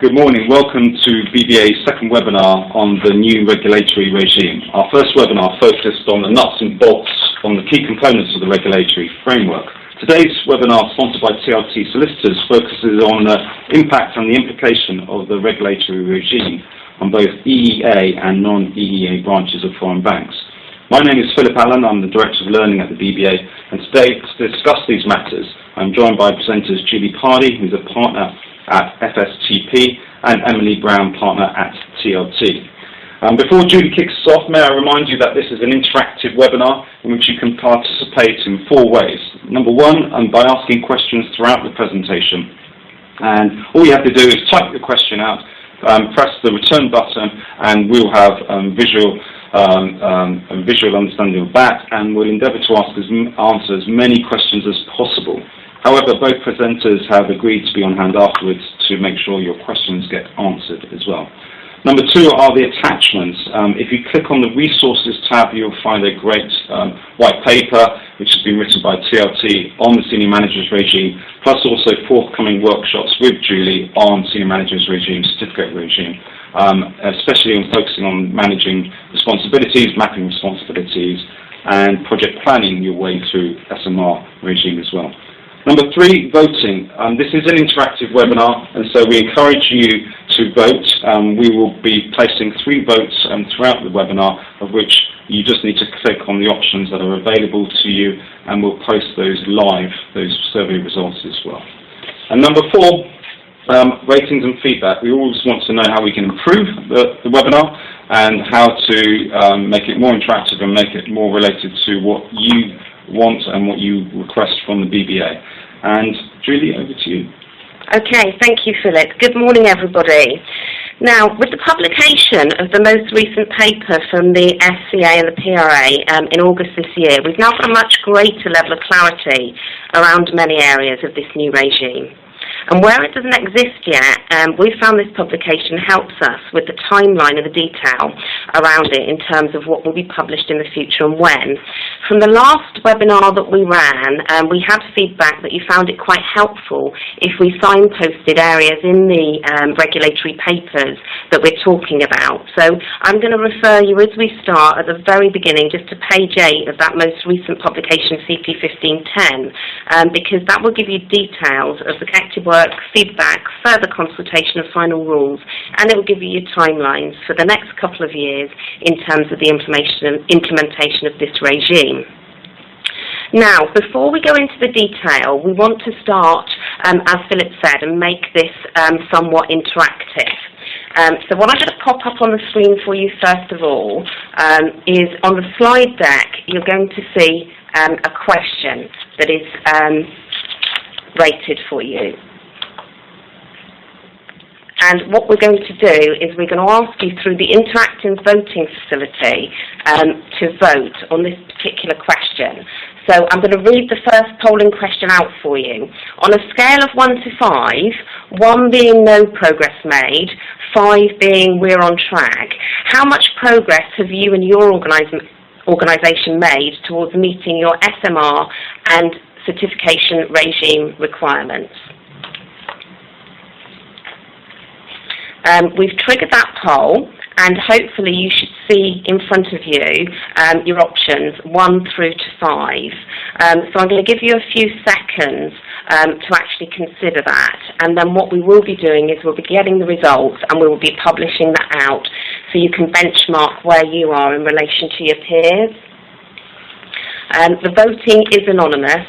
Good morning. Welcome to BBA's second webinar on the new regulatory regime. Our first webinar focused on the nuts and bolts on the key components of the regulatory framework. Today's webinar, sponsored by TLT Solicitors, focuses on the impact and the implication of the regulatory regime on both EEA and non-EEA branches of foreign banks. My name is Philip Allen. I'm the Director of Learning at the BBA, and today to discuss these matters I'm joined by presenters Julie Pardy, who's a partner at FSTP, and Emily Brown, partner at TLT. Before Julie kicks us off, may I remind you that this is an interactive webinar in which you can participate in 4 ways. Number 1, by asking questions throughout the presentation. And all you have to do is type the question out, press the return button, and we'll have visual understanding of that, and we'll endeavour to answer as many questions as possible. However, both presenters have agreed to be on hand afterwards to make sure your questions get answered as well. Number 2 are the attachments. If you click on the Resources tab, you'll find a great white paper which has been written by TLT on the Senior Managers Regime, plus also forthcoming workshops with Julie on Senior Managers Regime, Certificate Regime, especially on focusing on managing responsibilities, mapping responsibilities, and project planning your way through SMR regime as well. Number 3, voting. This is an interactive webinar, and so we encourage you to vote. We will be placing 3 votes throughout the webinar, of which you just need to click on the options that are available to you, and we'll post those live, those survey results as well. And number 4, ratings and feedback. We always want to know how we can improve the webinar and how to make it more interactive and make it more related to what you want and what you request from the BBA. And Julie, over to you. Okay, thank you, Philip. Good morning, everybody. Now, with the publication of the most recent paper from the SCA and the PRA in August this year, we've now got a much greater level of clarity around many areas of this new regime. And where it doesn't exist yet, we've found this publication helps us with the timeline and the detail around it in terms of what will be published in the future and when. From the last webinar that we ran, we had feedback that you found it quite helpful if we signposted areas in the regulatory papers that we're talking about. So I'm going to refer you as we start at the very beginning just to page 8 of that most recent publication, CP 1510, because that will give you details of the connected work, feedback, further consultation of final rules, and it will give you your timelines for the next couple of years in terms of the implementation of this regime. Now, before we go into the detail, we want to start, as Philip said, and make this somewhat interactive. So what I'm going to pop up on the screen for you first of all is on the slide deck you're going to see a question that is rated for you. And what we're going to do is we're going to ask you through the interactive voting facility to vote on this particular question. So I'm going to read the first polling question out for you. On a scale of 1 to 5, 1 being no progress made, 5 being we're on track, how much progress have you and your organisation made towards meeting your SMR and certification regime requirements? We've triggered that poll, and hopefully you should see in front of you your options 1 through to 5. So I'm going to give you a few seconds to actually consider that, and then what we will be doing is we'll be getting the results and we will be publishing that out so you can benchmark where you are in relation to your peers. The voting is anonymous,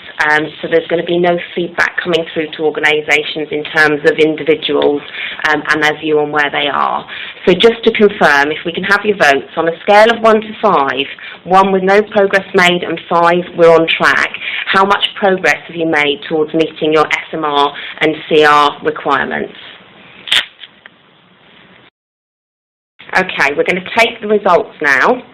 so there's going to be no feedback coming through to organisations in terms of individuals and their view on where they are. So just to confirm, if we can have your votes on a scale of 1 to 5, 1 with no progress made and 5 we're on track, how much progress have you made towards meeting your SMR and CR requirements? Okay, we're going to take the results now.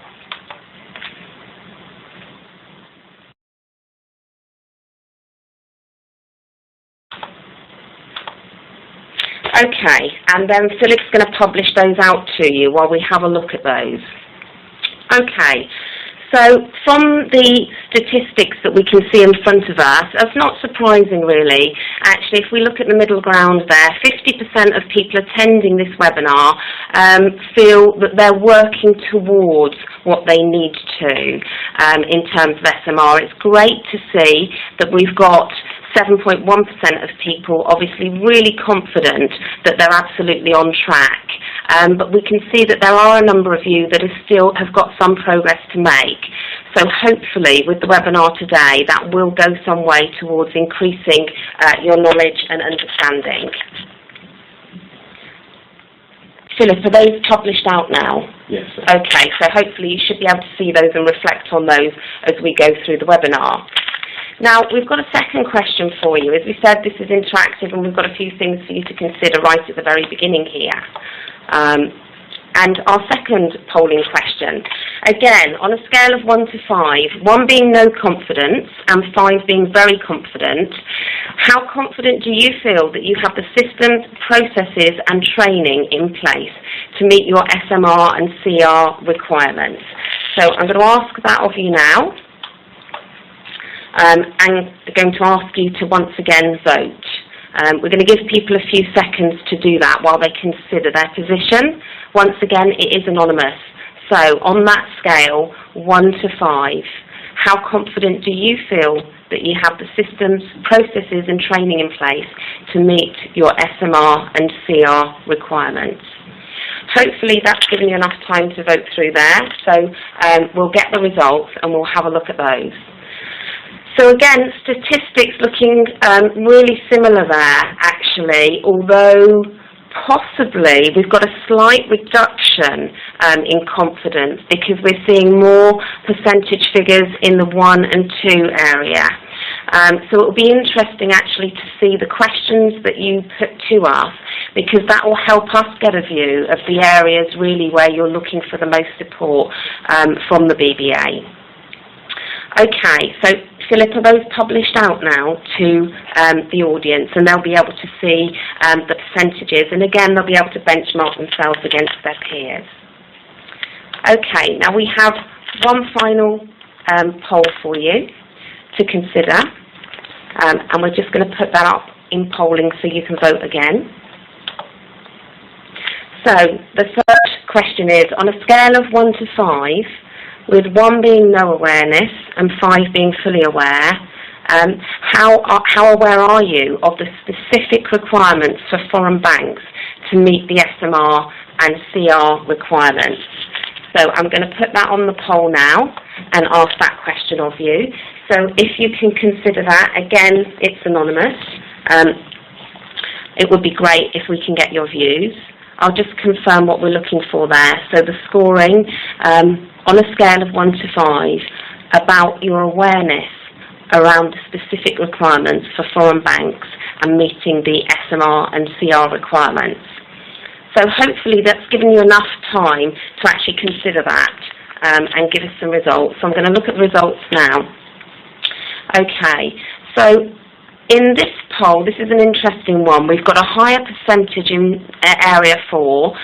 Okay, and then Philip's going to publish those out to you while we have a look at those. Okay, So from the statistics that we can see in front of us, it's not surprising really. Actually, if we look at the middle ground there, 50% of people attending this webinar feel that they're working towards what they need to in terms of SMR. It's great to see that we've got 7.1% of people obviously really confident that they're absolutely on track. But we can see that there are a number of you that still have got some progress to make. So hopefully with the webinar today that will go some way towards increasing your knowledge and understanding. Philip, are those published out now? Yes. Okay, so hopefully you should be able to see those and reflect on those as we go through the webinar. Now, we've got a second question for you. As we said, this is interactive and we've got a few things for you to consider right at the very beginning here. And our second polling question, again, on a scale of 1 to 5, 1 being no confidence and 5 being very confident, how confident do you feel that you have the systems, processes and training in place to meet your SMR and CR requirements? So I'm going to ask that of you now. And going to ask you to once again vote. We're going to give people a few seconds to do that while they consider their position. Once again, it is anonymous. So on that scale, 1 to 5, how confident do you feel that you have the systems, processes and training in place to meet your SMR and CR requirements? Hopefully that's given you enough time to vote through there. So we'll get the results and we'll have a look at those. So again, statistics looking really similar there, actually, although possibly we've got a slight reduction in confidence because we're seeing more percentage figures in the 1 and 2 area. So it will be interesting actually to see the questions that you put to us, because that will help us get a view of the areas really where you're looking for the most support from the BBA. Okay, so Philip, are those published out now to the audience, and they'll be able to see the percentages, and again they'll be able to benchmark themselves against their peers. Okay, now we have one final poll for you to consider, and we're just going to put that up in polling so you can vote again. So the first question is, on a scale of 1 to 5, with 1 being no awareness and 5 being fully aware, how aware are you of the specific requirements for foreign banks to meet the SMR and CR requirements? So I'm going to put that on the poll now and ask that question of you. So if you can consider that, again, it's anonymous. It would be great if we can get your views. I'll just confirm what we're looking for there. So the scoring on a scale of 1 to 5 about your awareness around the specific requirements for foreign banks and meeting the SMR and CR requirements. So hopefully that's given you enough time to actually consider that and give us some results. So I'm going to look at the results now. Okay, so in this poll, this is an interesting one. We've got a higher percentage in area 4,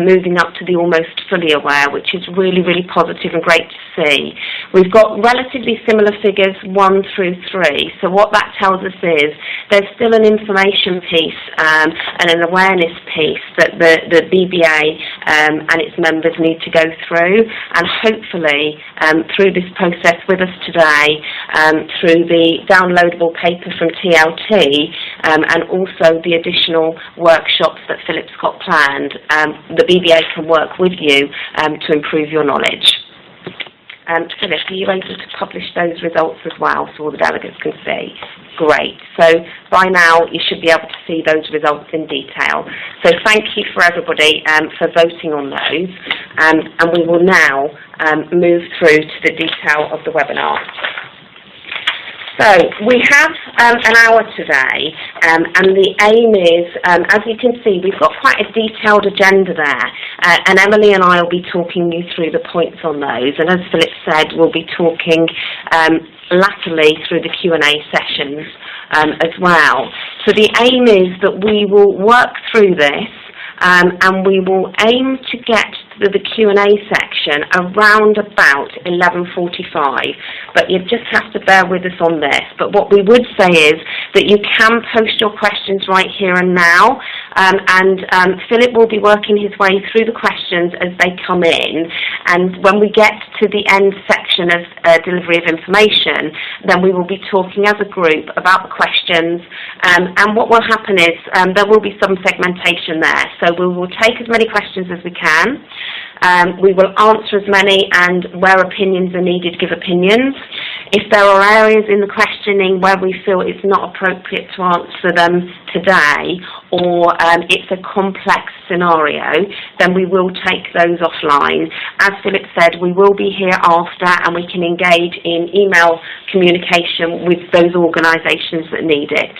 moving up to the almost fully aware, which is really, really positive and great to see. We've got relatively similar figures 1 through 3. So what that tells us is there's still an information piece and an awareness piece that the BBA and its members need to go through. And hopefully, through this process with us today, through the downloadable paper from TLT, and also the additional workshops that Philip's got planned, the BBA can work with you to improve your knowledge. Philip, are you able to publish those results as well so all the delegates can see? Great. So by now you should be able to see those results in detail. So thank you for everybody for voting on those, and we will now move through to the detail of the webinar. So we have an hour today, and the aim is, as you can see, we've got quite a detailed agenda there, and Emily and I will be talking you through the points on those, and as Philip said, we'll be talking latterly through the Q&A sessions as well. So the aim is that we will work through this, and we will aim to get to the Q&A section around about 11:45, but you just have to bear with us on this. But what we would say is that you can post your questions right here and now, and Philip will be working his way through the questions as they come in, and when we get to the end section of delivery of information, then we will be talking as a group about the questions, and what will happen is there will be some segmentation there, so we will take as many questions as we can. We will answer as many, and where opinions are needed, give opinions. If there are areas in the questioning where we feel it's not appropriate to answer them today, or it's a complex scenario, then we will take those offline. As Philip said, we will be here after, and we can engage in email communication with those organisations that need it.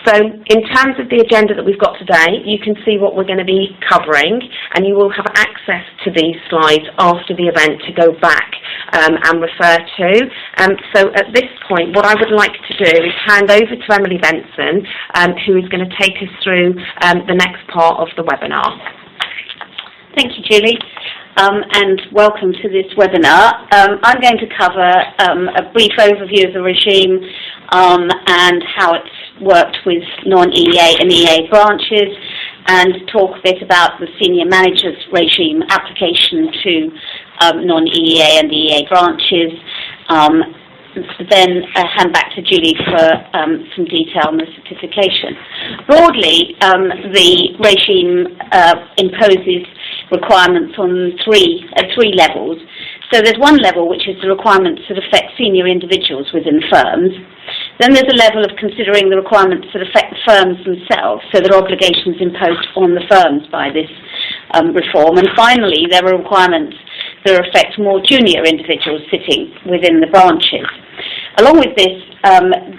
So in terms of the agenda that we've got today, you can see what we're going to be covering, and you will have access to these slides after the event to go back and refer to. So at this point, what I would like to do is hand over to Emily Benson, who is going to take us through the next part of the webinar. Thank you, Julie, and welcome to this webinar. I'm going to cover a brief overview of the regime and how it's worked with non-EEA and EEA branches, and talk a bit about the senior managers regime application to non-EEA and EEA branches. Then hand back to Julie for some detail on the certification. Broadly, the regime imposes requirements on three levels. So there's one level which is the requirements that affect senior individuals within firms. Then there's a level of considering the requirements that affect the firms themselves, so there are obligations imposed on the firms by this reform. And finally, there are requirements that affect more junior individuals sitting within the branches. Along with this,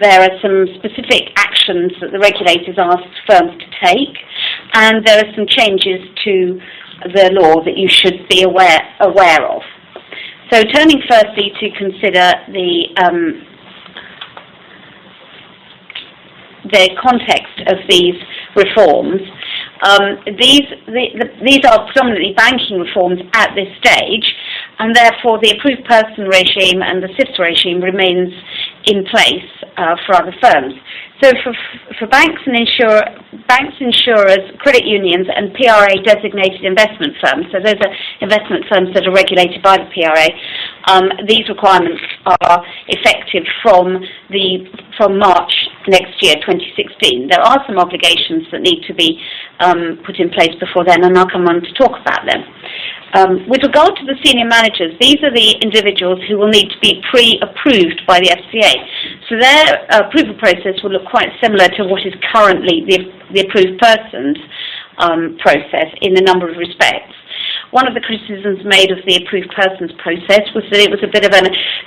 there are some specific actions that the regulators ask firms to take, and there are some changes to the law that you should be aware of. So turning firstly to consider the context of these reforms. These are predominantly banking reforms at this stage, and therefore the approved person regime and the SIFS regime remains in place for other firms. So for banks, insurers, credit unions, and PRA-designated investment firms, so those are investment firms that are regulated by the PRA, these requirements are effective from March next year, 2016. There are some obligations that need to be put in place before then, and I'll come on to talk about them. With regard to the senior managers, these are the individuals who will need to be pre-approved by the FCA. So their approval process will look quite similar to what is currently the approved persons process in a number of respects. One of the criticisms made of the approved persons process was that it was a bit of a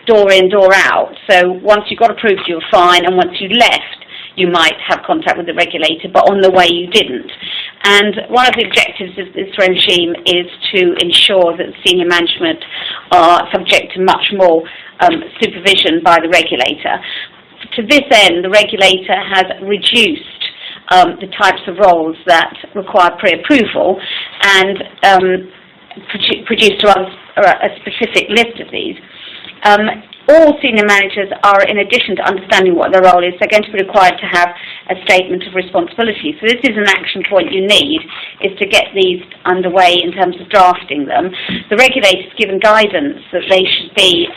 door in, door out. So once you got approved, you were fine, and once you left, you might have contact with the regulator, but on the way you didn't. And one of the objectives of this regime is to ensure that senior management are subject to much more supervision by the regulator. To this end, the regulator has reduced the types of roles that require pre-approval and produced a specific list of these. All senior managers are, in addition to understanding what their role is, they're going to be required to have a statement of responsibility. So this is an action point you need, is to get these underway in terms of drafting them. The regulator's given guidance that they should be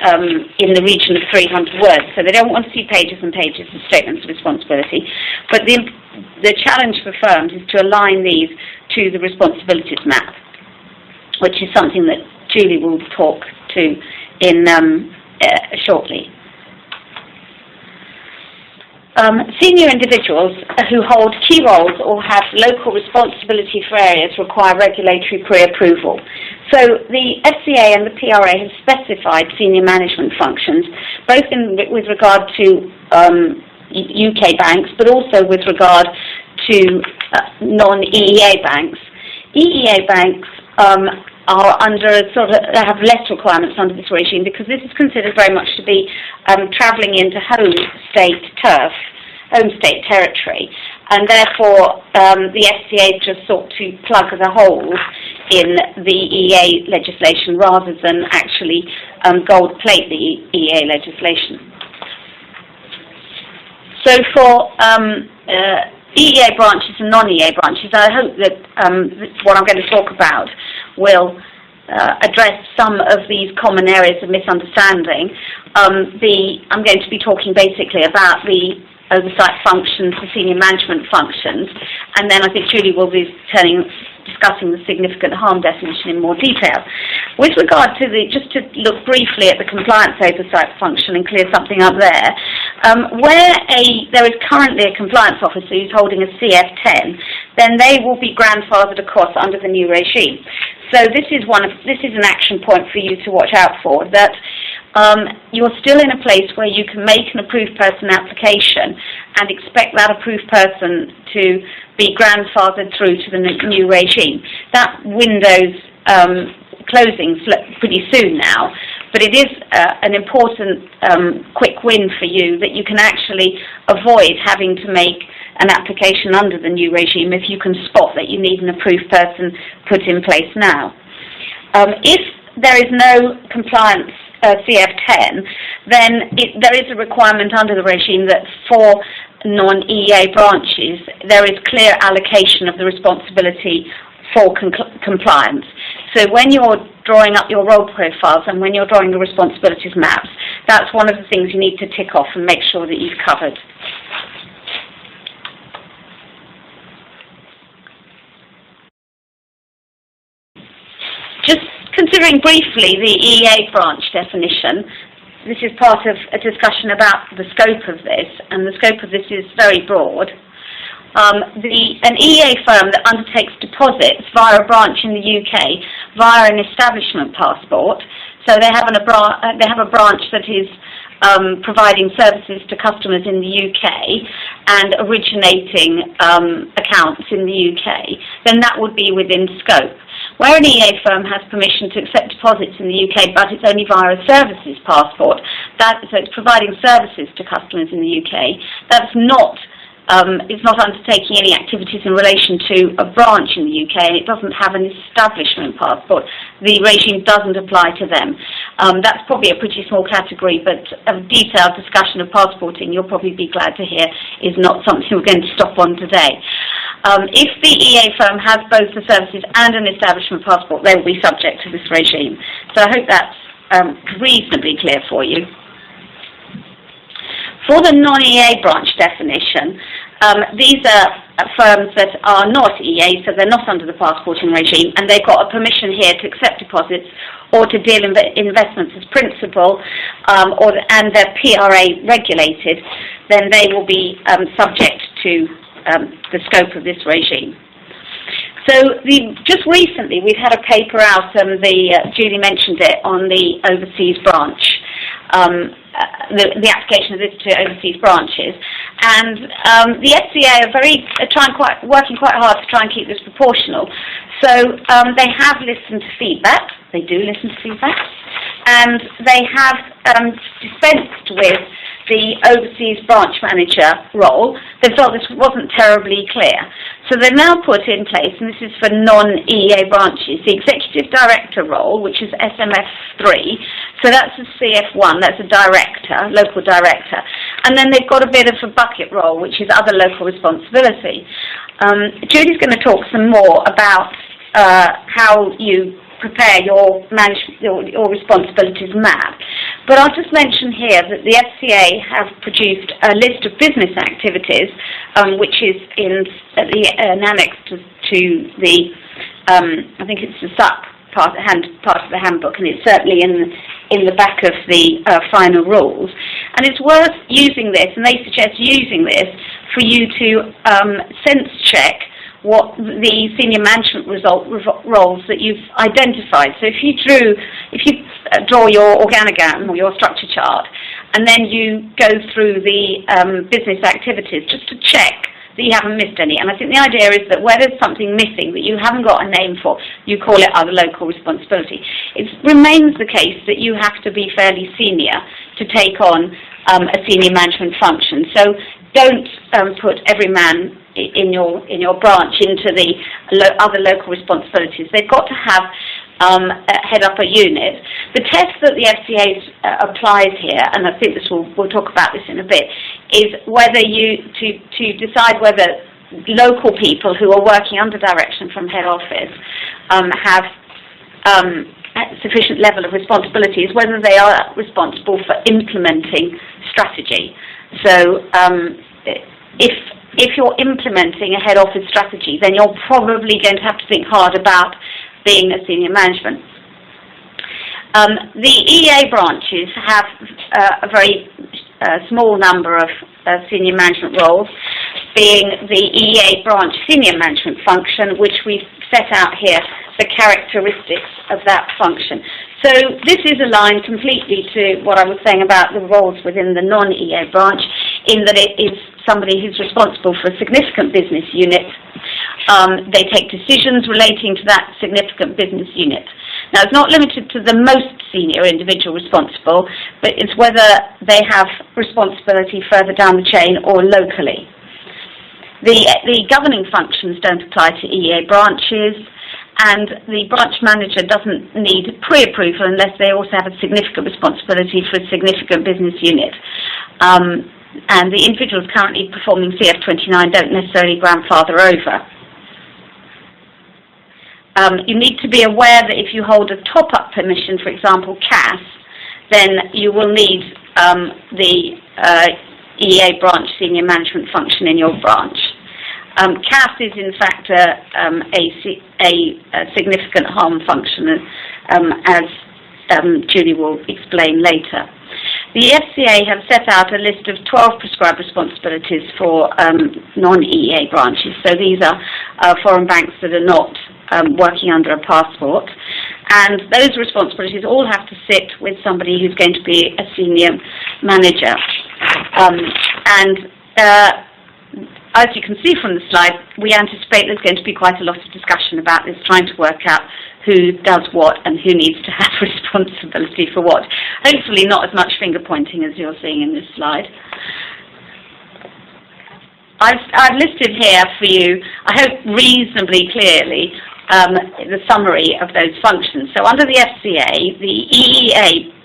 in the region of 300 words, so they don't want to see pages and pages of statements of responsibility. But the challenge for firms is to align these to the responsibilities map, which is something that Julie will talk to in shortly. Senior individuals who hold key roles or have local responsibility for areas require regulatory pre-approval. So the FCA and the PRA have specified senior management functions, both with regard to UK banks, but also with regard to non-EEA banks. EEA banks are have less requirements under this regime, because this is considered very much to be travelling into home state territory, and therefore the FCA just sought to plug the holes in the EA legislation rather than actually gold plate the EA legislation. So for EEA branches and non-EA branches, I hope that what I'm going to talk about will address some of these common areas of misunderstanding. I'm going to be talking basically about the oversight functions, the senior management functions, and then I think Julie will be discussing the significant harm definition in more detail. With regard to just to look briefly at the compliance oversight function and clear something up there, where there is currently a compliance officer who's holding a CF10, then they will be grandfathered across under the new regime. So this is an action point for you to watch out for, that you're still in a place where you can make an approved person application and expect that approved person to be grandfathered through to the new regime. That window's closing pretty soon now, but it is an important quick win for you that you can actually avoid having to make an application under the new regime if you can spot that you need an approved person put in place now. If there is no compliance CF10, then there is a requirement under the regime that for non-EA branches there is clear allocation of the responsibility for compliance. So when you're drawing up your role profiles and when you're drawing the responsibilities maps, that's one of the things you need to tick off and make sure that you've covered. Just considering briefly the EA branch definition, this is part of a discussion about the scope of this, and the scope of this is very broad. An EA firm that undertakes deposits via a branch in the UK via an establishment passport, so they have a branch that is providing services to customers in the UK and originating accounts in the UK, then that would be within scope. Where an EA firm has permission to accept deposits in the UK, but it's only via a services passport, so it's providing services to customers in the UK, that's not it's not undertaking any activities in relation to a branch in the UK, and it doesn't have an establishment passport. The regime doesn't apply to them. That's probably a pretty small category, but a detailed discussion of passporting, you'll probably be glad to hear, is not something we're going to stop on today. If the EA firm has both the services and an establishment passport, they will be subject to this regime. So I hope that's reasonably clear for you. For the non-EA branch definition, these are firms that are not EA, so they're not under the passporting regime, and they've got a permission here to accept deposits or to deal in investments as principal, and they're PRA regulated, then they will be subject to the scope of this regime. So just recently we've had a paper out, Julie mentioned it, on the overseas branch. The application of this to overseas branches, and the FCA are working quite hard to try and keep this proportional. So they have listened to feedback. They do listen to feedback, and they have dispensed with the overseas branch manager role. They felt this wasn't terribly clear. So they've now put in place, and this is for non-EA branches, the executive director role, which is SMF3. So that's a CF1, that's a director, local director. And then they've got a bit of a bucket role, which is other local responsibility. Julie's going to talk some more about how you prepare your responsibilities map. But I'll just mention here that the FCA have produced a list of business activities, which is in an annex to the, I think it's the SUP part of the handbook, and it's certainly in the back of the final rules. And it's worth using this, and they suggest using this for you to sense check what the senior management roles that you've identified. So if you draw your organogram or your structure chart, and then you go through the business activities just to check that you haven't missed any. And I think the idea is that where there's something missing that you haven't got a name for, you call it other local responsibility. It remains the case that you have to be fairly senior to take on a senior management function. So don't put every man in your branch into the other local responsibilities. They've got to have head up a unit. The test that the FCA applies here, and I think we'll talk about this in a bit, is whether to decide whether local people who are working under direction from head office have sufficient level of responsibility, is whether they are responsible for implementing strategy. So if you're implementing a head office strategy, then you're probably going to have to think hard about being a senior management. The EA branches have a very small number of senior management roles, being the EA branch senior management function, which we've set out here, the characteristics of that function. So this is aligned completely to what I was saying about the roles within the non-EA branch, in that it is somebody who's responsible for a significant business unit. They take decisions relating to that significant business unit. Now, it's not limited to the most senior individual responsible, but it's whether they have responsibility further down the chain or locally. The governing functions don't apply to EA branches, and the branch manager doesn't need pre-approval unless they also have a significant responsibility for a significant business unit. And the individuals currently performing CF29 don't necessarily grandfather over. You need to be aware that if you hold a top-up permission, for example, CAS, then you will need the EA branch senior management function in your branch. CAS is in fact a significant harm function, as Julie will explain later. The FCA have set out a list of 12 prescribed responsibilities for non-EA branches. So these are foreign banks that are not working under a passport. And those responsibilities all have to sit with somebody who's going to be a senior manager. As you can see from the slide, we anticipate there's going to be quite a lot of discussion about this, trying to work out who does what and who needs to have responsibility for what. Hopefully not as much finger pointing as you're seeing in this slide. I've listed here for you, I hope reasonably clearly, the summary of those functions. So under the FCA, the EEA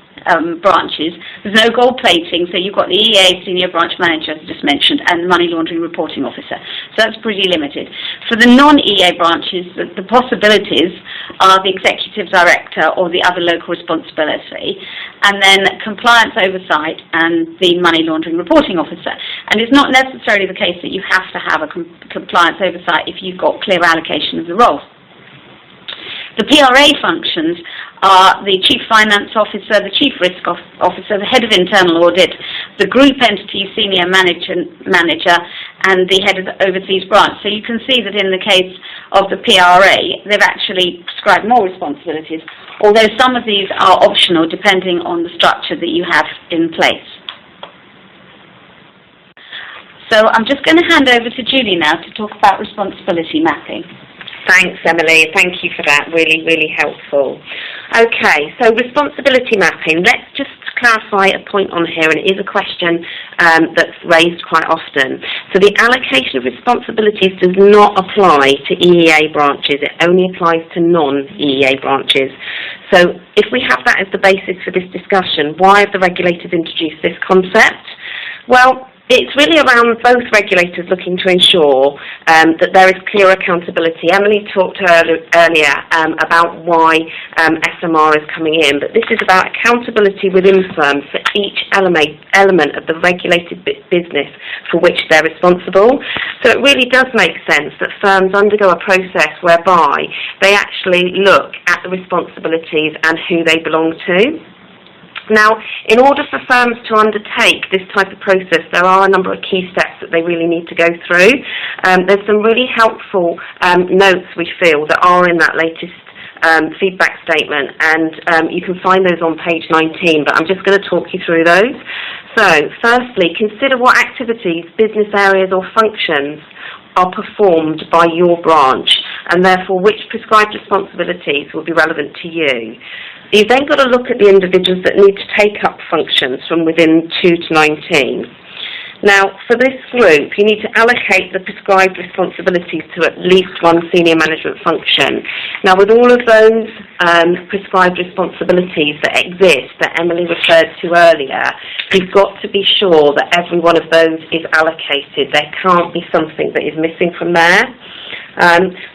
branches, there's no gold plating, so you've got the EA senior branch manager, as I just mentioned, and the money laundering reporting officer. So that's pretty limited. For the non-EA branches, the possibilities are the executive director or the other local responsibility, and then compliance oversight and the money laundering reporting officer. And it's not necessarily the case that you have to have a compliance oversight if you've got clear allocation of the roles. The PRA functions are the Chief Finance Officer, the Chief Risk Officer, the Head of Internal Audit, the Group Entity Senior Manager, and the Head of the Overseas Branch. So you can see that in the case of the PRA, they've actually prescribed more responsibilities, although some of these are optional depending on the structure that you have in place. So I'm just going to hand over to Julie now to talk about responsibility mapping. Thanks, Emily. Thank you for that. Really, really helpful. Okay, so responsibility mapping. Let's just clarify a point on here, and it is a question that's raised quite often. So the allocation of responsibilities does not apply to EEA branches. It only applies to non-EEA branches. So if we have that as the basis for this discussion, why have the regulators introduced this concept? Well, it's really around both regulators looking to ensure that there is clear accountability. Emily talked earlier about why SMR is coming in, but this is about accountability within firms for each element of the regulated business for which they're responsible. So it really does make sense that firms undergo a process whereby they actually look at the responsibilities and who they belong to. Now, in order for firms to undertake this type of process, there are a number of key steps that they really need to go through. There's some really helpful notes, we feel, that are in that latest feedback statement, and you can find those on page 19, but I'm just going to talk you through those. So, firstly, consider what activities, business areas or functions are performed by your branch, and therefore which prescribed responsibilities will be relevant to you. You've then got to look at the individuals that need to take up functions from within 2 to 19. Now, for this group, you need to allocate the prescribed responsibilities to at least one senior management function. Now, with all of those prescribed responsibilities that exist, that Emily referred to earlier, you've got to be sure that every one of those is allocated. There can't be something that is missing from there.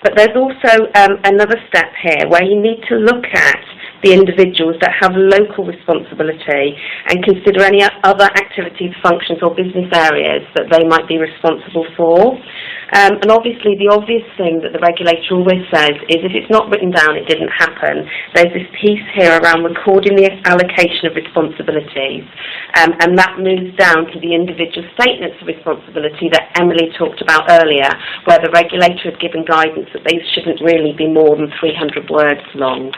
But there's also another step here where you need to look at the individuals that have local responsibility and consider any other activities, functions or business areas that they might be responsible for. And obviously the obvious thing that the regulator always says is if it's not written down, it didn't happen. There's this piece here around recording the allocation of responsibilities, and that moves down to the individual statements of responsibility that Emily talked about earlier, where the regulator had given guidance that these shouldn't really be more than 300 words long.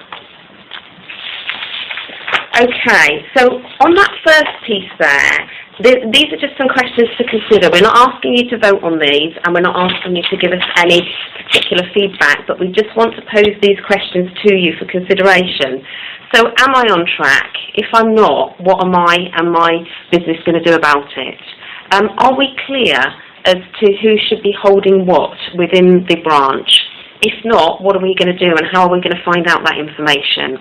Okay, so on that first piece there, these are just some questions to consider. We're not asking you to vote on these, and we're not asking you to give us any particular feedback, but we just want to pose these questions to you for consideration. So am I on track? If I'm not, what am I and my business going to do about it? Are we clear as to who should be holding what within the branch? If not, what are we going to do and how are we going to find out that information?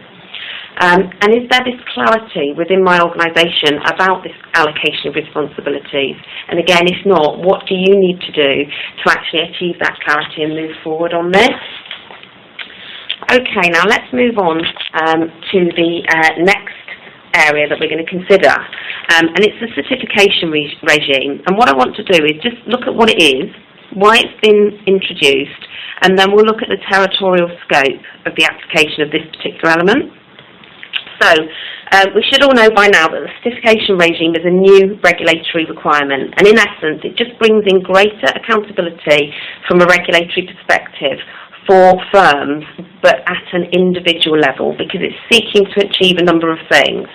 And is there this clarity within my organisation about this allocation of responsibilities? And again, if not, what do you need to do to actually achieve that clarity and move forward on this? Okay, now let's move on to the next area that we're going to consider, and it's the certification regime. And what I want to do is just look at what it is, why it's been introduced, and then we'll look at the territorial scope of the application of this particular element. So, we should all know by now that the certification regime is a new regulatory requirement, and in essence it just brings in greater accountability from a regulatory perspective for firms, but at an individual level, because it's seeking to achieve a number of things.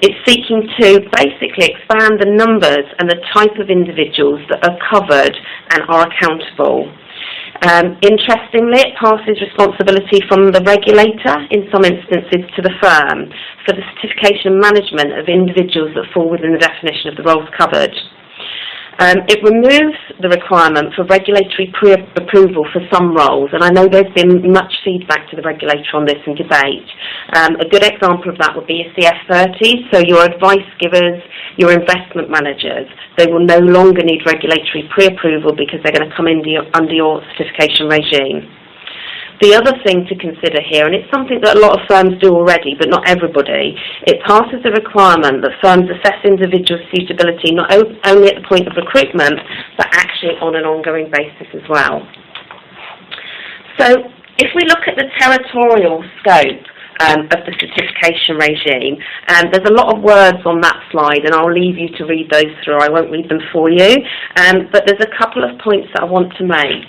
It's seeking to basically expand the numbers and the type of individuals that are covered and are accountable. Interestingly, it passes responsibility from the regulator, in some instances, to the firm for the certification and management of individuals that fall within the definition of the roles covered. It removes the requirement for regulatory pre-approval for some roles, and I know there's been much feedback to the regulator on this and debate. A good example of that would be your CF30, so your advice givers, your investment managers, they will no longer need regulatory pre-approval because they're going to come under your certification regime. The other thing to consider here, and it's something that a lot of firms do already, but not everybody, it passes the requirement that firms assess individual suitability not only at the point of recruitment, but actually on an ongoing basis as well. So, if we look at the territorial scope of the certification regime, there's a lot of words on that slide, and I'll leave you to read those through. I won't read them for you, but there's a couple of points that I want to make.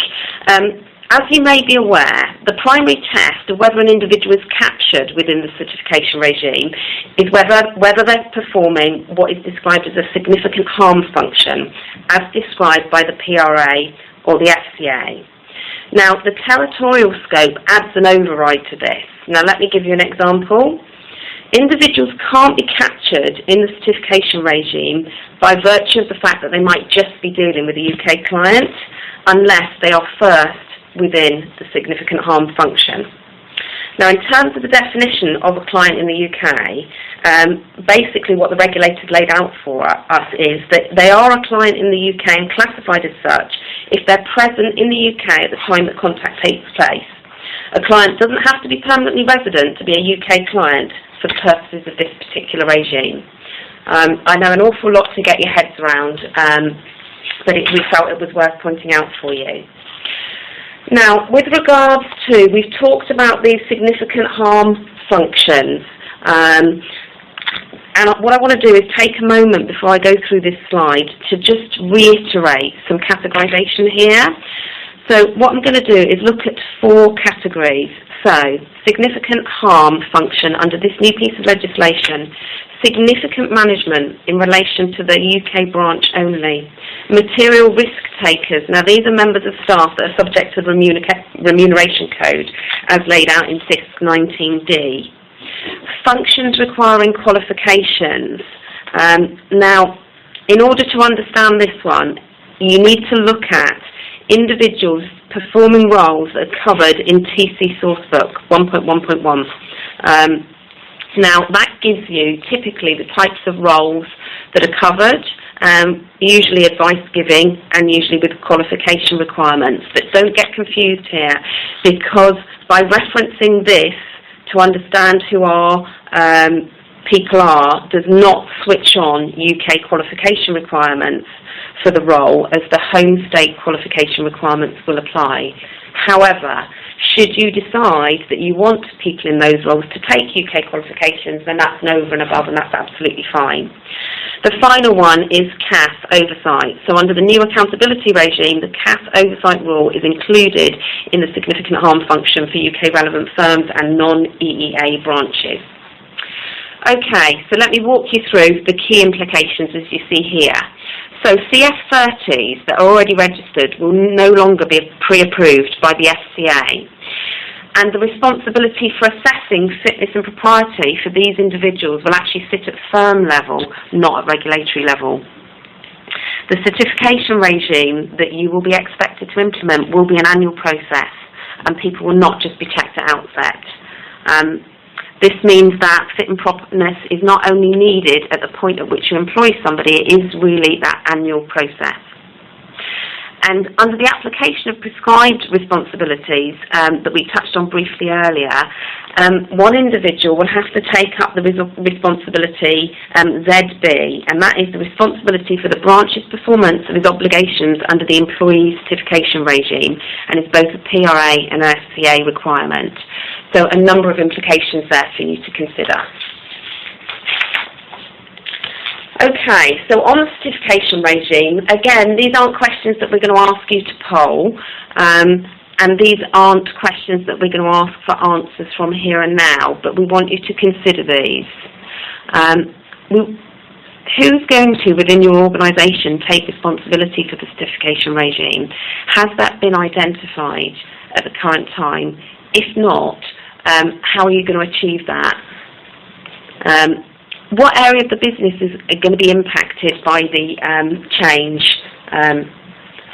As you may be aware, the primary test of whether an individual is captured within the certification regime is whether they're performing what is described as a significant harm function, as described by the PRA or the FCA. Now, the territorial scope adds an override to this. Now, let me give you an example. Individuals can't be captured in the certification regime by virtue of the fact that they might just be dealing with a UK client, unless they are first within the significant harm function. Now, in terms of the definition of a client in the UK, basically what the regulators laid out for us is that they are a client in the UK and classified as such if they're present in the UK at the time that contact takes place. A client doesn't have to be permanently resident to be a UK client for the purposes of this particular regime. I know an awful lot to get your heads around, but we felt it was worth pointing out for you. Now, with regards to, we've talked about these significant harm functions, and what I want to do is take a moment before I go through this slide to just reiterate some categorisation here. So what I'm going to do is look at 4 categories. So, significant harm function under this new piece of legislation, significant management in relation to the UK branch only, material risk takers. Now, these are members of staff that are subject to the remuneration code as laid out in 619D. Functions requiring qualifications. Now, in order to understand this one, you need to look at individuals performing roles that are covered in TC Sourcebook 1.1.1. Now, that gives you typically the types of roles that are covered, usually advice giving and usually with qualification requirements. But don't get confused here, because by referencing this to understand who our people are does not switch on UK qualification requirements for the role, as the home state qualification requirements will apply. However, should you decide that you want people in those roles to take UK qualifications, then that's an over and above, and that's absolutely fine. The final one is CAS oversight. So under the new accountability regime, the CAS oversight rule is included in the significant harm function for UK relevant firms and non-EEA branches. Okay, so let me walk you through the key implications as you see here. So CF30s that are already registered will no longer be pre-approved by the FCA, and the responsibility for assessing fitness and propriety for these individuals will actually sit at firm level, not at regulatory level. The certification regime that you will be expected to implement will be an annual process, and people will not just be checked at outset. This means that fit and properness is not only needed at the point at which you employ somebody, it is really that annual process. And under the application of prescribed responsibilities that we touched on briefly earlier, one individual will have to take up the responsibility ZB, and that is the responsibility for the branch's performance of his obligations under the employee certification regime, and is both a PRA and an FCA requirement. So a number of implications there for you to consider. Okay, so on the certification regime, again, these aren't questions that we're going to ask you to poll, and these aren't questions that we're going to ask for answers from here and now, but we want you to consider these. Who's going to, within your organisation, take responsibility for the certification regime? Has that been identified at the current time? If not, how are you going to achieve that? What area of the business is going to be impacted by the change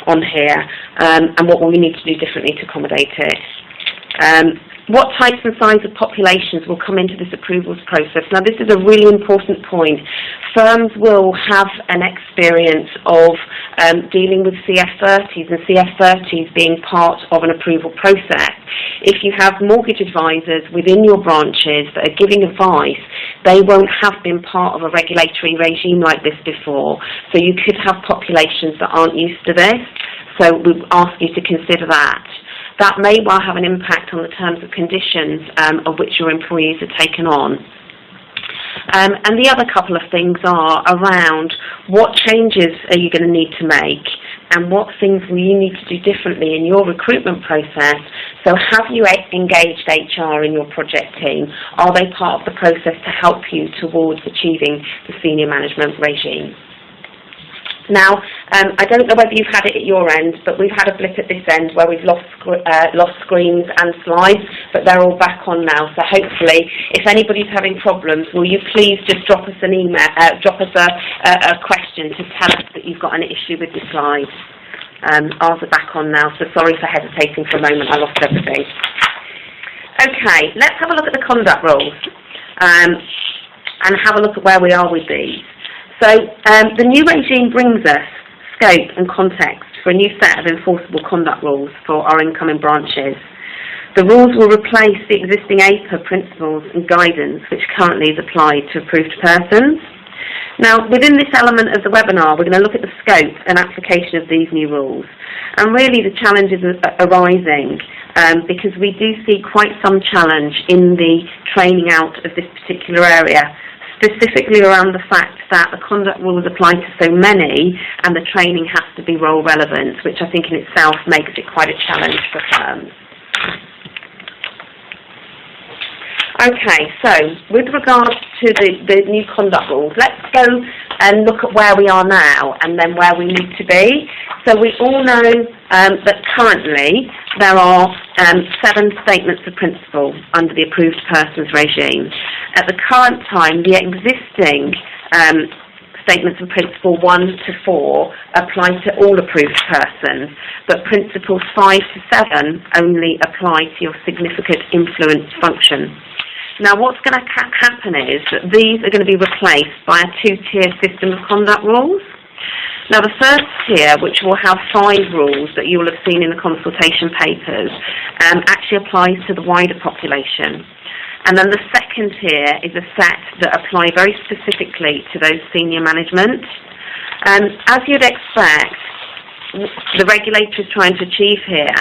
on here, and what will we need to do differently to accommodate it? What types and size of populations will come into this approvals process? Now, this is a really important point. Firms will have an experience of dealing with CF30s, and CF30s being part of an approval process. If you have mortgage advisors within your branches that are giving advice, they won't have been part of a regulatory regime like this before. So you could have populations that aren't used to this. So we ask you to consider that. That may well have an impact on the terms and conditions of which your employees are taken on. And the other couple of things are around what changes are you going to need to make, and what things will you need to do differently in your recruitment process. So have you engaged HR in your project team? Are they part of the process to help you towards achieving the senior management regime? Now, I don't know whether you've had it at your end, but we've had a blip at this end where we've lost screens and slides, but they're all back on now. So hopefully, if anybody's having problems, will you please just drop us an email, drop us a question to tell us that you've got an issue with the slides. Ours are back on now, so sorry for hesitating for a moment. I lost everything. Okay, let's have a look at the conduct rules and have a look at where we are with these. So the new regime brings us scope and context for a new set of enforceable conduct rules for our incoming branches. The rules will replace the existing APA principles and guidance which currently is applied to approved persons. Now, within this element of the webinar, we're going to look at the scope and application of these new rules. And really the challenges are arising because we do see quite some challenge in the training out of this particular area, specifically around the fact that the conduct rules apply to so many and the training has to be role relevant, which I think in itself makes it quite a challenge for firms. Okay, so with regards to the new conduct rules, let's go and look at where we are now and then where we need to be. So we all know that currently there are 7 statements of principle under the approved persons regime. At the current time, the existing statements of principle 1 to 4 apply to all approved persons, but principles 5 to 7 only apply to your significant influence function. Now, what's going to happen is that these are going to be replaced by a two-tier system of conduct rules. Now, the first tier, which will have 5 rules that you will have seen in the consultation papers, actually applies to the wider population. And then the second tier is a set that apply very specifically to those senior management. As you'd expect, the regulator is trying to achieve here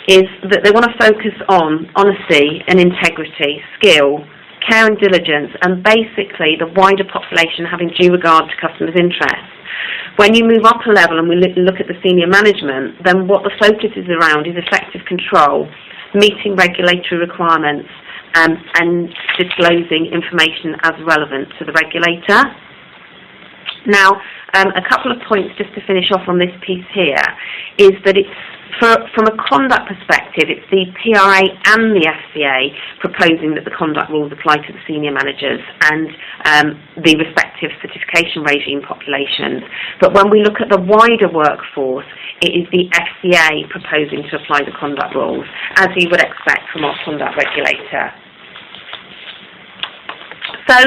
is that they want to focus on honesty and integrity, skill, care and diligence, and basically the wider population having due regard to customers' interests. When you move up a level and we look at the senior management, then what the focus is around is effective control, meeting regulatory requirements, and disclosing information as relevant to the regulator. Now, a couple of points just to finish off on this piece here is that it's, from a conduct perspective, it's the PRA and the FCA proposing that the conduct rules apply to the senior managers and the respective certification regime populations. But when we look at the wider workforce, it is the FCA proposing to apply the conduct rules, as you would expect from our conduct regulator. So,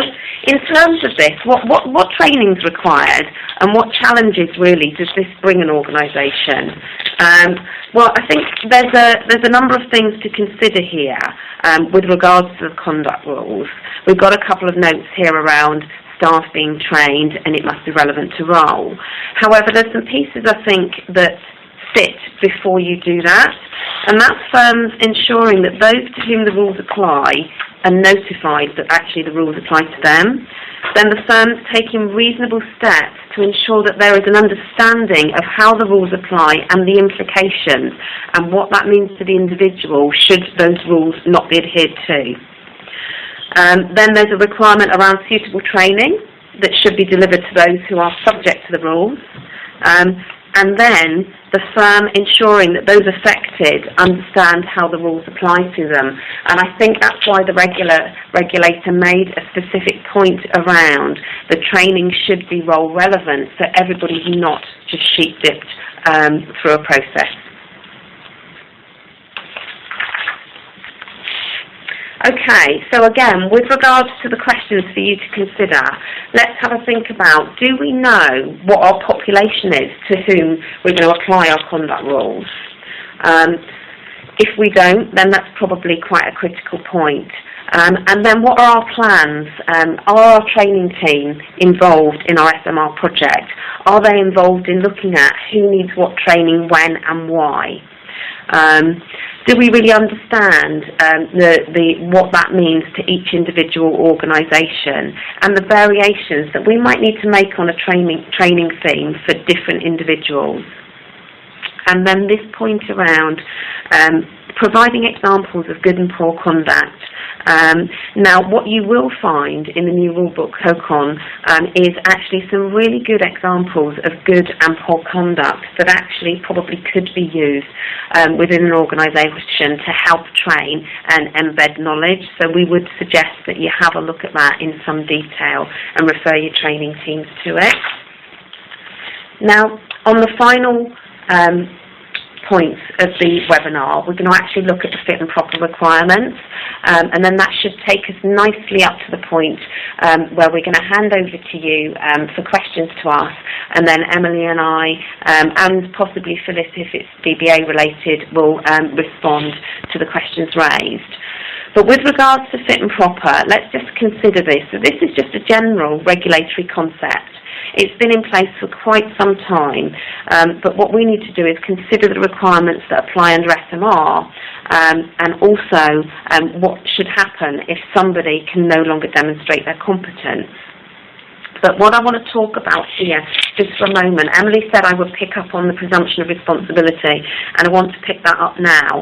in terms of this, what training is required and what challenges really does this bring an organisation? Well, I think there's a number of things to consider here with regards to the conduct rules. We've got a couple of notes here around staff being trained and it must be relevant to role. However, there's some pieces I think that sit before you do that, and that's firms ensuring that those to whom the rules apply are notified that actually the rules apply to them. Then the firms taking reasonable steps to ensure that there is an understanding of how the rules apply and the implications and what that means to the individual should those rules not be adhered to. Then there's a requirement around suitable training that should be delivered to those who are subject to the rules. And then the firm ensuring that those affected understand how the rules apply to them. And I think that's why the regulator made a specific point around the training should be role relevant, so everybody's not just sheep-dipped through a process. Okay, so again, with regards to the questions for you to consider, let's have a think about, do we know what our population is to whom we're going to apply our conduct rules? If we don't, then that's probably quite a critical point. And then what are our plans? Are our training team involved in our SMR project? Are they involved in looking at who needs what training, when and why? Do we really understand what that means to each individual organisation and the variations that we might need to make on a training theme for different individuals? And then this point around providing examples of good and poor conduct. Now, what you will find in the new rulebook, COCON, is actually some really good examples of good and poor conduct that actually probably could be used within an organisation to help train and embed knowledge. So we would suggest that you have a look at that in some detail and refer your training teams to it. Now, on the final points of the webinar, we're going to actually look at the fit and proper requirements, and then that should take us nicely up to the point where we're going to hand over to you for questions to us, and then Emily and I, and possibly Phyllis if it's DBA related, will respond to the questions raised. But with regards to fit and proper, let's just consider this. So this is just a general regulatory concept. It's been in place for quite some time, but what we need to do is consider the requirements that apply under SMR and also what should happen if somebody can no longer demonstrate their competence. But what I want to talk about here, just for a moment, Emily said I would pick up on the presumption of responsibility, and I want to pick that up now.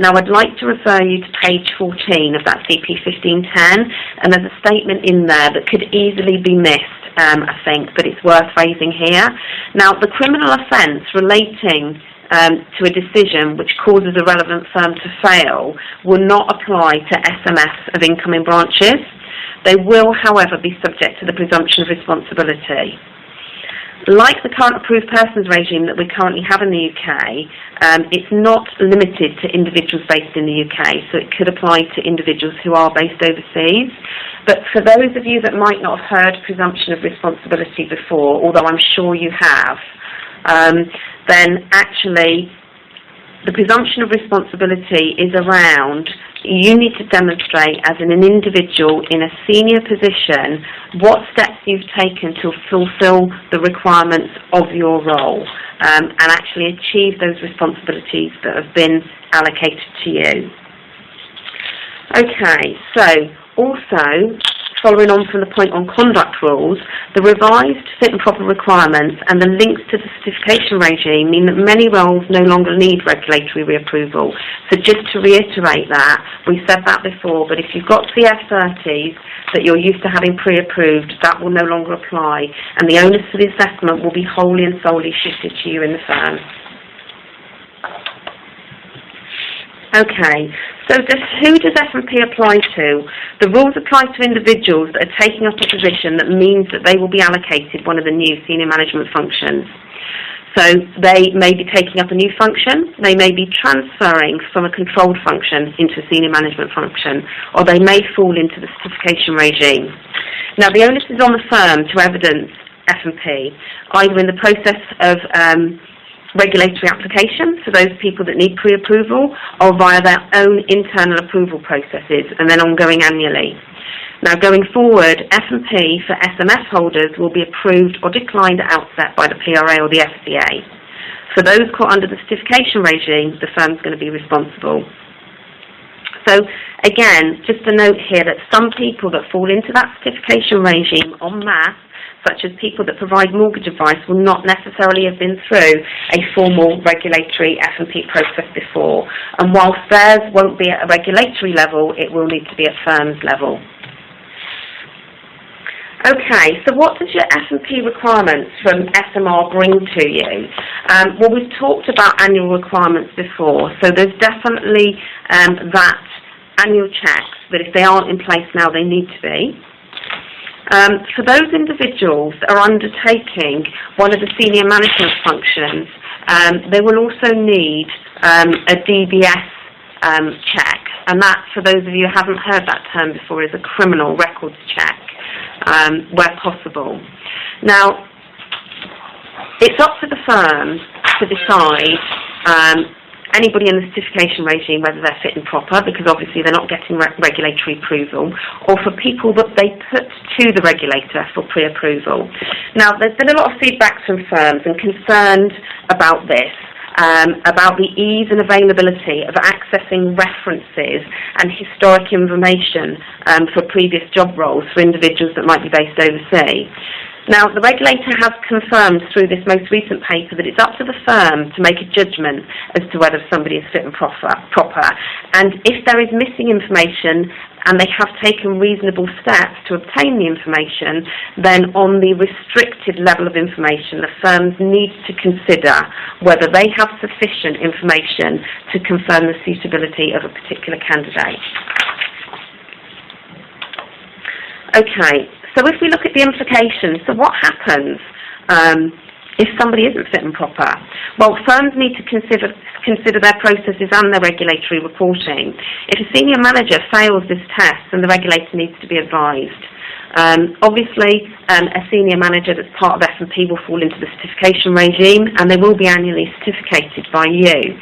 Now, I'd like to refer you to page 14 of that CP 1510, and there's a statement in there that could easily be missed, I think, but it's worth raising here. Now, the criminal offence relating to a decision which causes a relevant firm to fail will not apply to SMS of incoming branches. They will, however, be subject to the presumption of responsibility. like the current approved persons regime that we currently have in the UK, it's not limited to individuals based in the UK, so it could apply to individuals who are based overseas. But for those of you that might not have heard presumption of responsibility before, although I'm sure you have, then actually the presumption of responsibility is around you need to demonstrate as an individual in a senior position what steps you've taken to fulfill the requirements of your role and actually achieve those responsibilities that have been allocated to you. Okay, so also, following on from the point on conduct rules, the revised fit and proper requirements and the links to the certification regime mean that many roles no longer need regulatory reapproval. So just to reiterate that, we said that before, but if you've got CF30s that you're used to having pre-approved, that will no longer apply, and the onus for the assessment will be wholly and solely shifted to you in the firm. Okay, so who does S&P apply to? The rules apply to individuals that are taking up a position that means that they will be allocated one of the new senior management functions. So they may be taking up a new function, they may be transferring from a controlled function into a senior management function, or they may fall into the certification regime. Now the onus is on the firm to evidence S&P, either in the process of regulatory application for those people that need pre-approval or via their own internal approval processes and then ongoing annually. Now going forward, S&P for SMS holders will be approved or declined at outset by the PRA or the FCA. For those caught under the certification regime, the firm's going to be responsible. So again, just a note here that some people that fall into that certification regime en masse, such as people that provide mortgage advice, will not necessarily have been through a formal regulatory F&P process before. And whilst theirs won't be at a regulatory level, it will need to be at firm's level. Okay, so what does your F&P requirements from SMR bring to you? Well, we've talked about annual requirements before, so there's definitely that annual checks that if they aren't in place now, they need to be. For those individuals that are undertaking one of the senior management functions, they will also need a DBS check, and that, for those of you who haven't heard that term before, is a criminal records check, where possible. Now, it's up to the firm to decide anybody in the certification regime whether they're fit and proper, because obviously they're not getting regulatory approval, or for people that they put to the regulator for pre-approval. Now, there's been a lot of feedback from firms and concerns about this, about the ease and availability of accessing references and historic information for previous job roles for individuals that might be based overseas. Now, the regulator has confirmed through this most recent paper that it's up to the firm to make a judgment as to whether somebody is fit and proper. And if there is missing information and they have taken reasonable steps to obtain the information, then on the restricted level of information, the firms need to consider whether they have sufficient information to confirm the suitability of a particular candidate. Okay. So if we look at the implications, so what happens if somebody isn't fit and proper? Well, firms need to consider their processes and their regulatory reporting. If a senior manager fails this test, then the regulator needs to be advised. Obviously, a senior manager that's part of S&P will fall into the certification regime, and they will be annually certificated by you.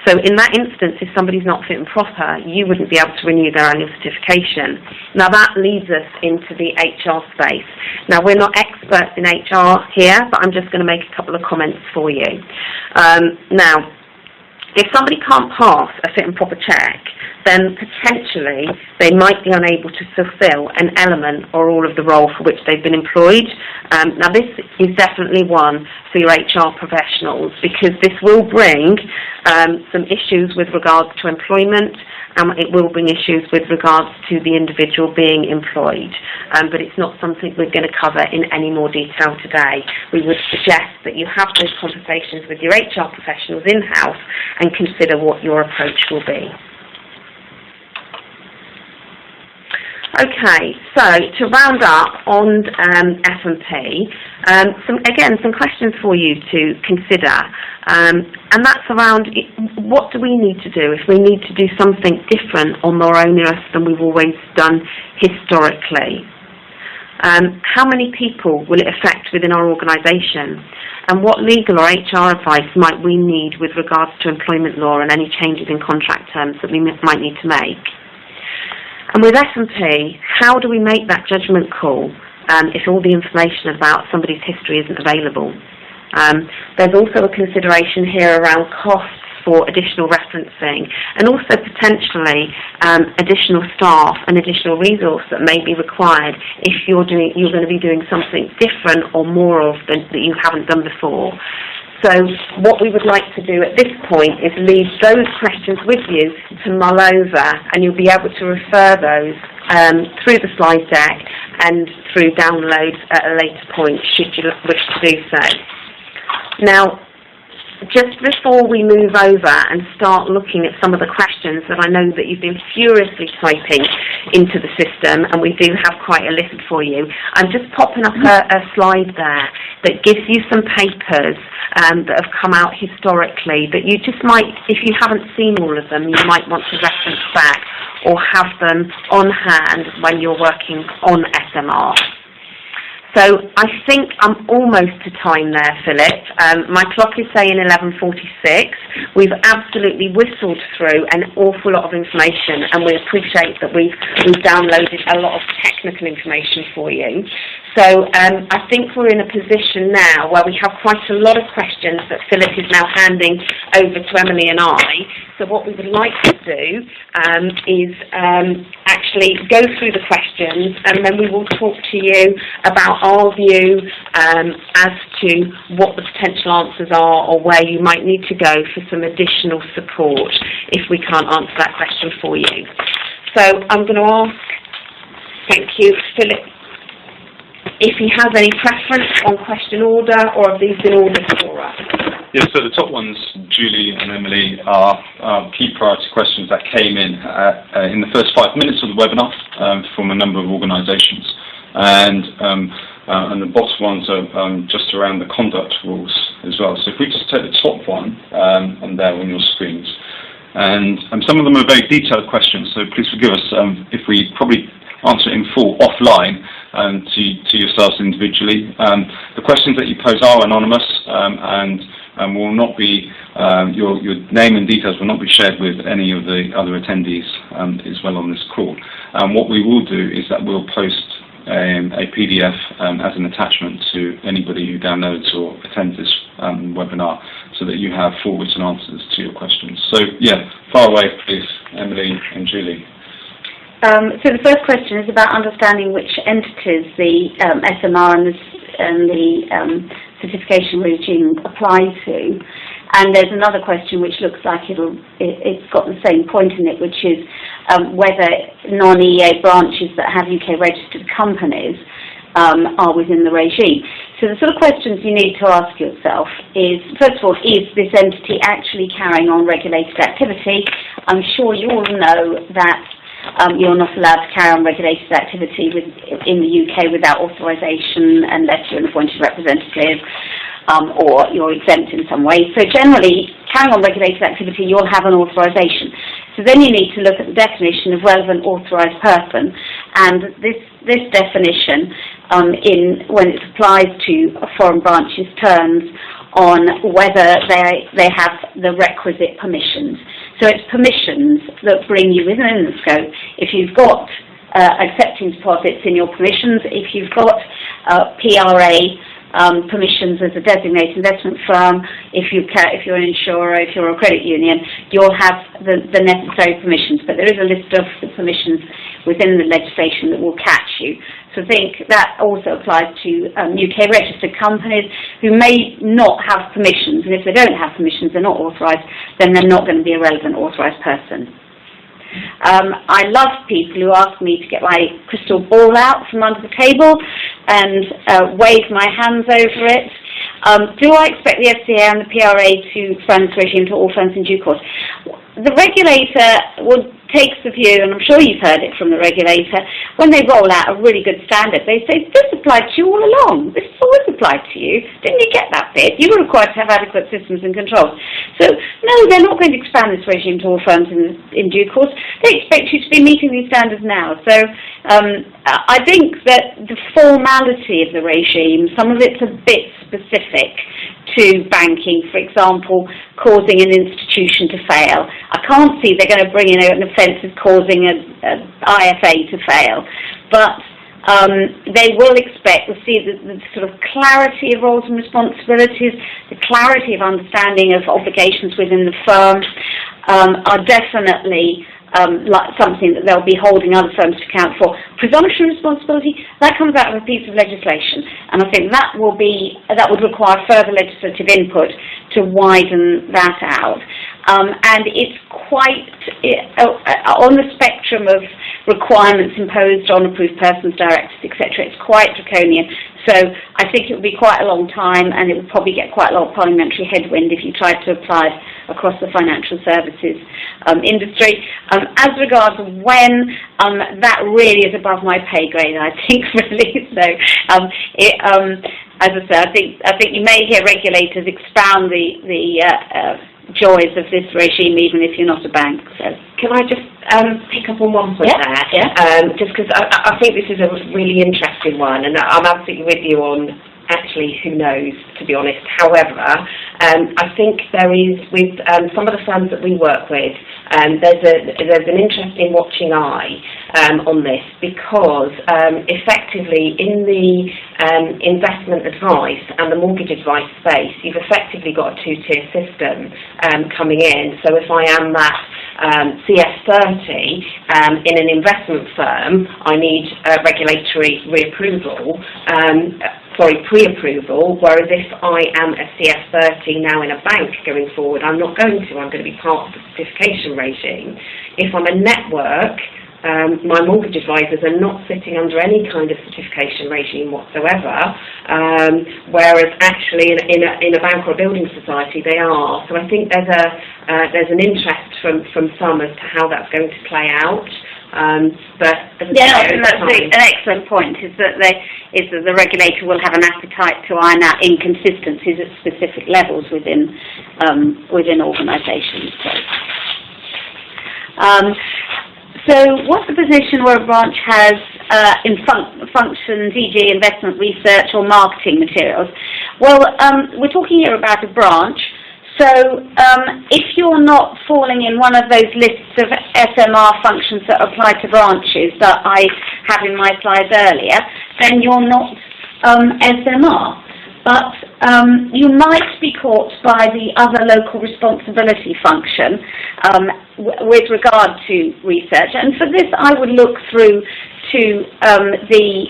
So in that instance, if somebody's not fit and proper, you wouldn't be able to renew their annual certification. Now that leads us into the HR space. Now we're not experts in HR here, but I'm just going to make a couple of comments for you. Now, if somebody can't pass a fit and proper check, then potentially they might be unable to fulfil an element or all of the role for which they've been employed. Now this is definitely one for your HR professionals, because this will bring some issues with regards to employment, and it will bring issues with regards to the individual being employed. But it's not something we're going to cover in any more detail today. We would suggest that you have those conversations with your HR professionals in-house and consider what your approach will be. Okay, so to round up on F&P, Some questions for you to consider, and that's around what do we need to do if we need to do something different or more onerous than we've always done historically. How many people will it affect within our organisation? And what legal or HR advice might we need with regards to employment law and any changes in contract terms that we might need to make? And with S&P, how do we make that judgment call if all the information about somebody's history isn't available? There's also a consideration here around costs for additional referencing, and also potentially additional staff and additional resource that may be required if you're going to be doing something different or more of that you haven't done before. So what we would like to do at this point is leave those questions with you to mull over, and you'll be able to refer those through the slide deck and through downloads at a later point should you wish to do so. Now, just before we move over and start looking at some of the questions that I know that you've been furiously typing into the system, and we do have quite a list for you, I'm just popping up a slide there that gives you some papers that have come out historically that you just might, if you haven't seen all of them, you might want to reference back or have them on hand when you're working on SMR. So I think I'm almost to time there, Philip. My clock is saying 11:46. We've absolutely whistled through an awful lot of information, and we appreciate that we've downloaded a lot of technical information for you. So I think we're in a position now where we have quite a lot of questions that Philip is now handing over to Emily and I. So what we would like to do is actually go through the questions, and then we will talk to you about our view as to what the potential answers are or where you might need to go for some additional support if we can't answer that question for you. So I'm going to ask, thank you, Philip, if he has any preference on question order, or have these been ordered for us? Yes, so the top ones, Julie and Emily, are key priority questions that came in the first 5 minutes of the webinar from a number of organisations. And the bottom ones are just around the conduct rules as well. So if we just take the top one on there on your screens, and some of them are very detailed questions, so please forgive us if we probably answer it in full offline to yourselves individually. The questions that you pose are anonymous and will not be, your name and details will not be shared with any of the other attendees as well on this call. What we will do is that we'll post a PDF as an attachment to anybody who downloads or attends this webinar, so that you have full written answers to your questions. So yeah, far away please, Emily and Julie. So the first question is about understanding which entities the SMR and the certification regime apply to. And there's another question which looks like it's got the same point in it, which is whether non-EEA branches that have UK registered companies are within the regime. So the sort of questions you need to ask yourself is, first of all, is this entity actually carrying on regulated activity? I'm sure you all know that you're not allowed to carry on regulated activity in the UK without authorisation unless you're an appointed representative or you're exempt in some way. So generally, carrying on regulated activity, you'll have an authorisation. So then you need to look at the definition of relevant authorised person, and this definition, when it applies to a foreign branch's turns on whether they have the requisite permissions. So it's permissions that bring you within the scope. If you've got accepting deposits in your permissions, if you've got PRA permissions as a designated investment firm, if you're an insurer, if you're a credit union, you'll have the necessary permissions. But there is a list of the permissions within the legislation that will catch you. So I think that also applies to UK registered companies who may not have permissions, and if they don't have permissions, they're not authorised, then they're not going to be a relevant authorised person. I love people who ask me to get my crystal ball out from under the table and wave my hands over it. Do I expect the FCA and the PRA to expand this regime to all firms in due course? the regulator takes the view, and I'm sure you've heard it from the regulator, when they roll out a really good standard, they say, this applied to you all along. This has always applied to you. Didn't you get that bit? You were required to have adequate systems and controls. So, no, they're not going to expand this regime to all firms in due course. They expect you to be meeting these standards now. So, I think that the formality of the regime, some of it's a bit specific to banking, for example, causing an institution to fail. I can't see they're going to bring in an offence of causing an IFA to fail, but they will expect to see the sort of clarity of roles and responsibilities, the clarity of understanding of obligations within the firm are definitely like something that they'll be holding other firms to account for. Presumption of responsibility, that comes out of a piece of legislation, and I think that would require further legislative input to widen that out. And it's quite on the spectrum of requirements imposed on approved persons, directors, etc. It's quite draconian. So I think it would be quite a long time, and it would probably get quite a lot of parliamentary headwind if you tried to apply it across the financial services industry. As regards when, that really is above my pay grade, I think, really. So, as I said, I think you may hear regulators expound the joys of this regime, even if you're not a bank. So, can I just pick up on one point there? Yeah. Just because I think this is a really interesting one, and I'm absolutely with you on actually who knows, to be honest. However, I think there is, with some of the firms that we work with, there's an interesting watching eye on this, because effectively in the investment advice and the mortgage advice space, you've effectively got a two-tier system coming in. So if I am that CS30 in an investment firm, I need regulatory pre-approval, whereas if I am a CS30 now in a bank going forward, I'm not going to. I'm going to be part of the certification regime. If I'm a network, my mortgage advisors are not sitting under any kind of certification regime whatsoever, whereas actually in a bank or a building society they are. So I think there's an interest from some as to how that's going to play out. But yeah, that's an excellent point. Is that the regulator will have an appetite to iron out inconsistencies at specific levels within organisations. So what's the position where a branch has in functions, e.g. investment research or marketing materials? Well, we're talking here about a branch. So if you're not falling in one of those lists of SMR functions that apply to branches that I have in my slides earlier, then you're not SMR. But you might be caught by the other local responsibility function with regard to research. And for this, I would look through to the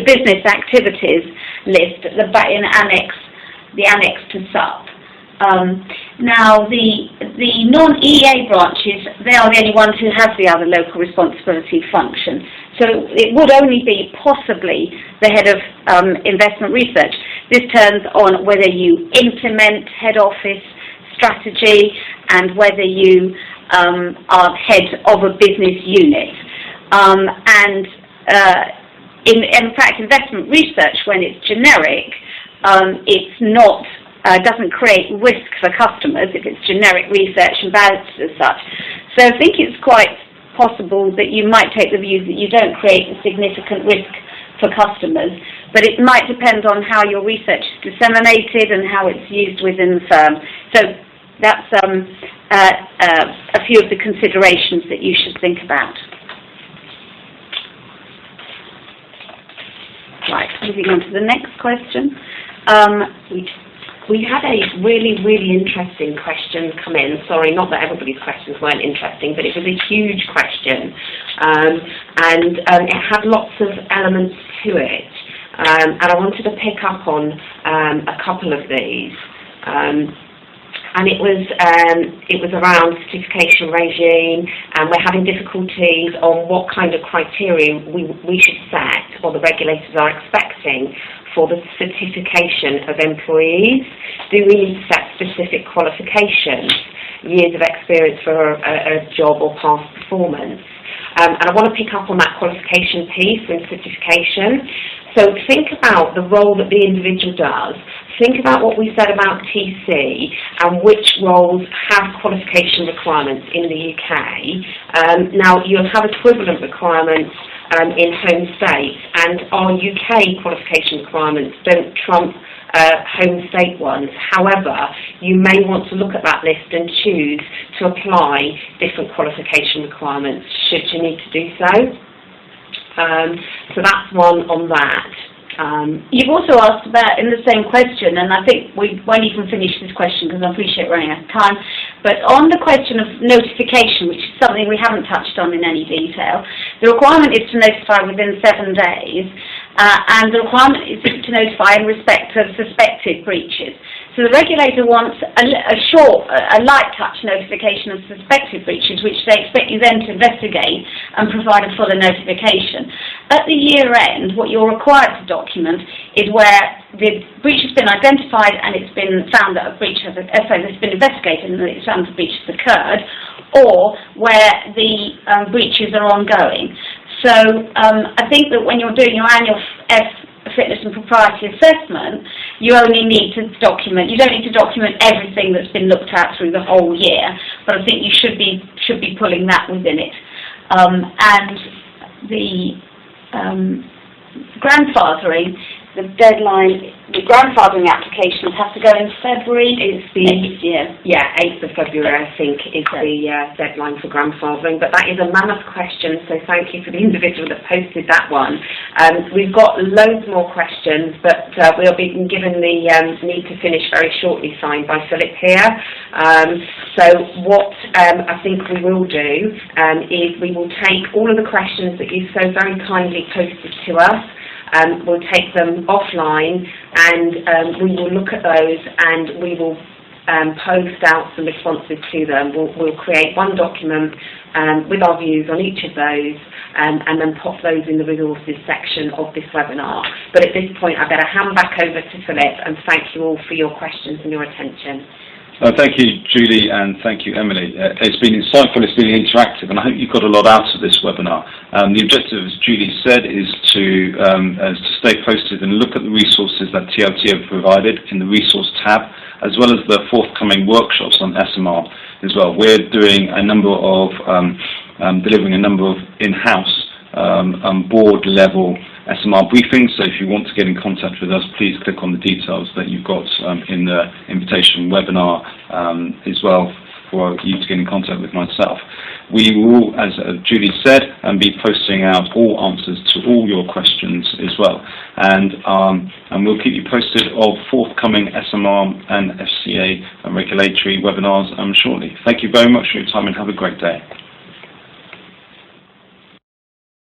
business activities list in the annex to SUP. Now, the non-EA branches, they are the only ones who have the other local responsibility function. So it would only be possibly the head of investment research. This turns on whether you implement head office strategy and whether you are head of a business unit. In fact, investment research, when it's generic, it's not doesn't create risk for customers if it's generic research and balanced as such. So I think it's quite possible that you might take the view that you don't create a significant risk for customers, but it might depend on how your research is disseminated and how it's used within the firm. So that's a few of the considerations that you should think about. Right, moving on to the next question. We had a really, really interesting question come in. Sorry, not that everybody's questions weren't interesting, but it was a huge question. And it had lots of elements to it. And I wanted to pick up on a couple of these. And it was around certification regime, and we're having difficulties on what kind of criteria we should set, or the regulators are expecting, for the certification of employees. Do we need to set specific qualifications? years of experience for a job or past performance. And I want to pick up on that qualification piece in certification. So think about the role that the individual does. Think about what we said about TC and which roles have qualification requirements in the UK. Now, you'll have equivalent requirements in home state, and our UK qualification requirements don't trump home state ones. However, you may want to look at that list and choose to apply different qualification requirements should you need to do so. So that's one on that. You've also asked about, in the same question, and I think we won't even finish this question because I appreciate running out of time, but on the question of notification, which is something we haven't touched on in any detail, the requirement is to notify within 7 days, and the requirement is to notify in respect of suspected breaches. So the regulator wants a light touch notification of suspected breaches, which they expect you then to investigate and provide a fuller notification. At the year end, what you're required to document is where the breach has been identified and it's been found that a breach has it's been investigated and it's found the breach has occurred, or where the breaches are ongoing. So I think that when you're doing your annual fitness and propriety assessment, you only need to document. You don't need to document everything that's been looked at through the whole year, but I think you should be pulling that within it. And the grandfathering, the deadline, the grandfathering applications have to go in February. It's the 8th of February, I think, is the deadline for grandfathering. But that is a mammoth question, so thank you for the individual that posted that one. We've got loads more questions, but we'll be given the need to finish very shortly signed by Philip here. So what I think we will do is we will take all of the questions that you so very kindly posted to us. We'll take them offline and we will look at those and we will post out some responses to them. We'll create one document with our views on each of those and then pop those in the resources section of this webinar. But at this point I better hand back over to Philip and thank you all for your questions and your attention. Thank you, Julie, and thank you, Emily. It's been insightful, it's been interactive, and I hope you got a lot out of this webinar. The objective, as Julie said, is to stay posted and look at the resources that TLT have provided in the resource tab, as well as the forthcoming workshops on SMR as well. We're doing a number of, delivering a number of in-house board level SMR briefings, so if you want to get in contact with us, please click on the details that you've got in the invitation webinar as well for you to get in contact with myself. We will, as Julie said, be posting out all answers to all your questions as well, and we'll keep you posted of forthcoming SMR and FCA regulatory webinars shortly. Thank you very much for your time and have a great day.